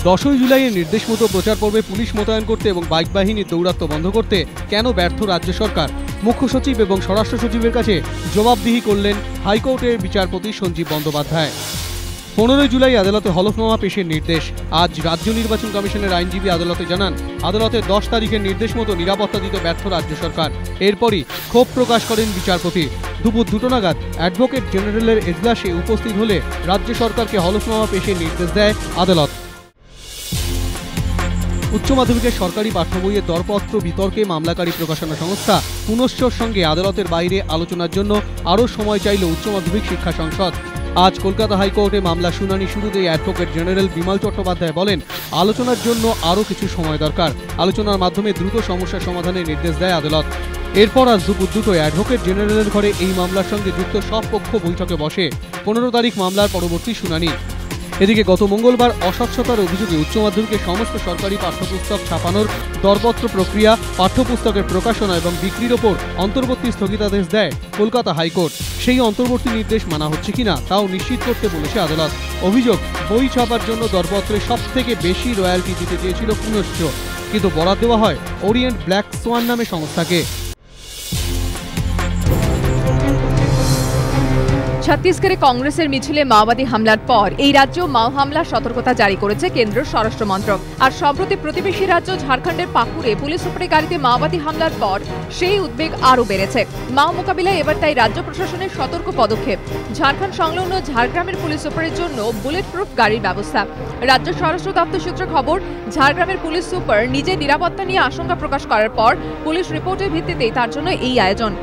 10ই জুলাইয়ের নির্দেশ মতো প্রচার পর্বে পুলিশ মোতায়েন করতে এবং বাইক বাহিনীর দৌরাত্ম্য বন্ধ করতে কেন ব্যর্থ রাজ্য সরকার? মুখ্য সচিব এবং স্বরাষ্ট্র সচিবের কাছে জবাবদিহি করলেন হাইকোর্টের বিচারপতি সঞ্জীব বন্দ্যোপাধ্যায়। 15 জুলাই আদালতে হলফনামা পেশের নির্দেশ। আজ রাজ্য নির্বাচন কমিশনের আইনজীবী আদালতে জানান, আদালতে 10 তারিখের নির্দেশ মতো নিরাপত্তা দিতে ব্যর্থ রাজ্য সরকার। এরপরই ক্ষোভ প্রকাশ করেন বিচারপতি। দুপুর 2টা নাগাদ অ্যাডভোকেট জেনারেলের এজলাসে উপস্থিত হলে রাজ্য সরকারকে হলফনামা পেশের নির্দেশ দেয় আদালত। উচ্চ মাধ্যমিকের সরকারি পাঠ্য বইয়ের দরপত্র বিতর্কে মামলাকারী প্রকাশনা সংস্থা পুনশ্চর সঙ্গে আদালতের বাইরে আলোচনার জন্য আরও সময় চাইল উচ্চ মাধ্যমিক শিক্ষা সংসদ। আজ কলকাতা হাইকোর্টে মামলা শুনানি শুরুতেই অ্যাডভোকেট জেনারেল বিমল চট্টোপাধ্যায় বলেন, আলোচনার জন্য আরও কিছু সময় দরকার। আলোচনার মাধ্যমে দ্রুত সমস্যা সমাধানের নির্দেশ দেয় আদালত। এরপর আজ দুপুর 2টোয় অ্যাডভোকেট জেনারেলের ঘরে এই মামলার সঙ্গে যুক্ত সব পক্ষ বৈঠকে বসে। 15 তারিখ মামলার পরবর্তী শুনানি। এদিকে গত মঙ্গলবার অস্বচ্ছতার অভিযোগে উচ্চ মাধ্যমিকের সমস্ত সরকারি পাঠ্যপুস্তক ছাপানোর দরপত্র প্রক্রিয়া, পাঠ্যপুস্তকের প্রকাশনা এবং বিক্রির ওপর অন্তর্বর্তী স্থগিতাদেশ দেয় কলকাতা হাইকোর্ট। সেই অন্তর্বর্তী নির্দেশ মানা হচ্ছে কিনা তাও নিশ্চিত করতে বলেছে আদালত। অভিযোগ, বই ছাপার জন্য দরপত্রে সবথেকে বেশি রয়্যালটি দিতে চেয়েছিল পুনশ্চ, কিন্তু বরাদ দেওয়া হয় ওরিয়েন্ট ব্ল্যাক সোয়ান নামে সংস্থাকে। ছত্তিশগড়ে কংগ্রেসের মিছিলে মাওবাদী হামলার পর এই রাজ্য মাও হামলার সতর্কতা জারি করেছে কেন্দ্রীয় স্বরাষ্ট্র মন্ত্রক। আর সম্প্রতি প্রতিবেশী রাজ্য ঝাড়খণ্ডের পাকুড়ে পুলিশ সুপারের গাড়িতে মাওবাদী হামলার পর সেই উদ্বেগ আরও বেড়েছে। মাও মোকাবিলায় এবার তাই রাজ্য প্রশাসনের সতর্ক পদক্ষেপ। ঝাড়খণ্ড সংলগ্ন ঝাড়গ্রামের পুলিশ সুপারের জন্য বুলেট প্রুফ গাড়ির ব্যবস্থা। রাজ্য স্বরাষ্ট্র দপ্তর সূত্রে খবর, ঝাড়গ্রামের পুলিশ সুপার নিজের নিরাপত্তা নিয়ে আশঙ্কা প্রকাশ করার পর পুলিশ রিপোর্টের ভিত্তিতেই তার জন্য এই আয়োজন।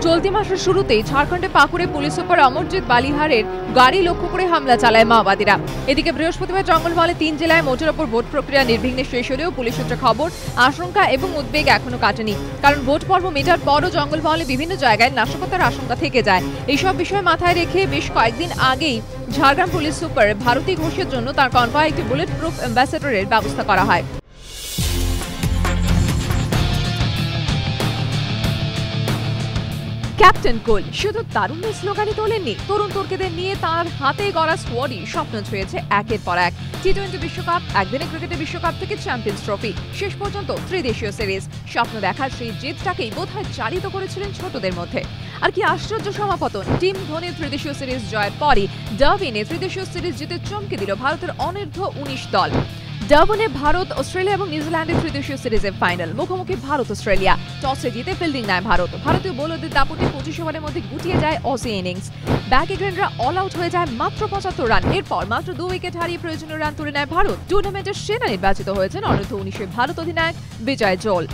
চলতি মাসের শুরুতেই ঝাড়খণ্ডে পাকুড়ে পুলিশ সুপার অমরজিৎ বালিহারের গাড়ি লক্ষ্য করে হামলা চালায় মাওবাদীরা। এদিকে বৃহস্পতিবার জঙ্গলমহলে 3 জেলায় মোটের ওপর ভোট প্রক্রিয়া নির্বিঘ্নে শেষ হলেও পুলিশ সূত্রে খবর, আশঙ্কা এবং উদ্বেগ এখনো কাটেনি। কারণ ভোট পর্ব মেটার পরও জঙ্গলমহলে বিভিন্ন জায়গায় নাশকতার আশঙ্কা থেকে যায়। এইসব বিষয় মাথায় রেখে বেশ কয়েকদিন আগেই ঝাড়গ্রাম পুলিশ সুপার ভারতী ঘোষের জন্য তার কনভয়ে একটি বুলেট প্রুফ অ্যাম্বাসেডরের ব্যবস্থা করা হয়। ক্যাপ্টেন কুল শুধু তারুণ্যের স্লোগানই তোলেননি, তরুণ তুর্কিদের নিয়ে তার হাতে গড়া স্কোয়াডই স্বপ্ন ছুঁয়েছে একের পর এক। টি-20 বিশ্বকাপ, একদিনের ক্রিকেটে বিশ্বকাপ থেকে চ্যাম্পিয়ন্স ট্রফি, শেষ পর্যন্ত ত্রিদেশীয় সিরিজ। স্বপ্ন দেখার সেই জিতটাকেই বোধহয় চালিত করেছিলেন ছোটদের মধ্যে। আর কি আশ্চর্য সমাপতন! টিম ধোনির ত্রিদেশীয় সিরিজ জয়ের পরই ডারবিনে ত্রিদেশীয় সিরিজ জিতে চমকে দিল ভারতের অনূর্ধ্ব 19 দল। ডারবিনে ভারত, অস্ট্রেলিয়া এবং নিউজিল্যান্ডের ত্রিদেশীয় সিরিজের ফাইনাল। মুখোমুখি ভারত অস্ট্রেলিয়া। টসে জিতে ফিল্ডিং নেয় ভারত। ভারতীয় বোলারদের দাপটে 25 ওভারের মধ্যে গুটিয়ে যায় অসি ইনিংস। ব্যাকগ্রাউন্ডরা অল আউট হয়ে যায় মাত্র 75 রান। এরপর মাত্র 2 উইকেট হারিয়ে প্রয়োজনীয় রান তুলে নেয় ভারত। টুর্নামেন্টের সেরা নির্বাচিত হয়েছেন অনূর্ধ্ব 19 ভারত অধিনায়ক বিজয় জোল।